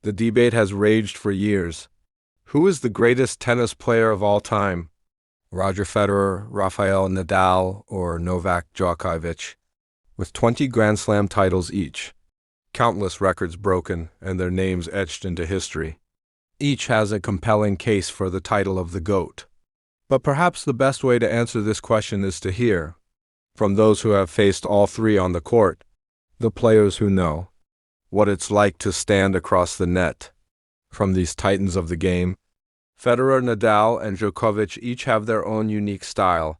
The debate has raged for years. Who is the greatest tennis player of all time? Roger Federer, Rafael Nadal, or Novak Djokovic? With 20 Grand Slam titles each, countless records broken, and their names etched into history. Each has a compelling case for the title of the GOAT. But perhaps the best way to answer this question is to hear from those who have faced all three on the court, the players who know what it's like to stand across the net from these titans of the game. Federer, Nadal, and Djokovic each have their own unique style.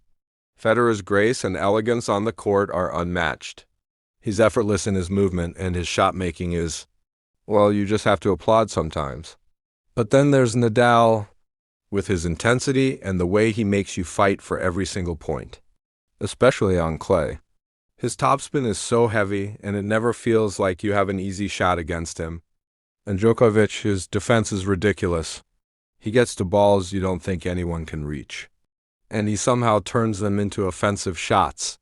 Federer's grace and elegance on the court are unmatched. He's effortless in his movement, and his shot making is, well, you just have to applaud sometimes. But then there's Nadal, with his intensity and the way he makes you fight for every single point, especially on clay. His topspin is so heavy, and it never feels like you have an easy shot against him. And Djokovic, his defense is ridiculous. He gets to balls you don't think anyone can reach, and he somehow turns them into offensive shots.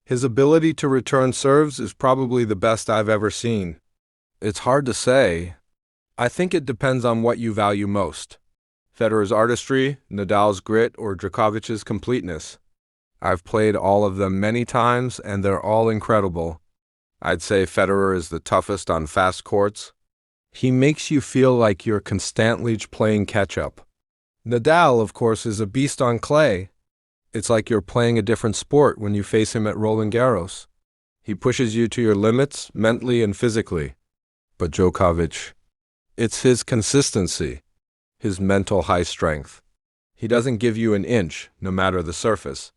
His ability to return serves is probably the best I've ever seen. It's hard to say. I think it depends on what you value most. Federer's artistry, Nadal's grit, or Djokovic's completeness. I've played all of them many times, and they're all incredible. I'd say Federer is the toughest on fast courts. He makes you feel like you're constantly playing catch-up. Nadal, of course, is a beast on clay. It's like you're playing a different sport when you face him at Roland Garros. He pushes you to your limits, mentally and physically. But Djokovic, it's his consistency, his mental high strength. He doesn't give you an inch, no matter the surface.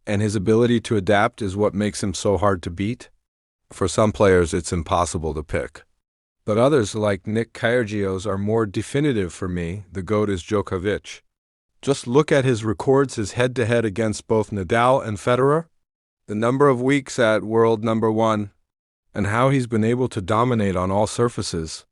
And his ability to adapt is what makes him so hard to beat. For some players, it's impossible to pick. But others, like Nick Kyrgios, are more definitive for me. The GOAT is Djokovic. Just look at his records, his head-to-head against both Nadal and Federer, the number of weeks at world number one, and how he's been able to dominate on all surfaces.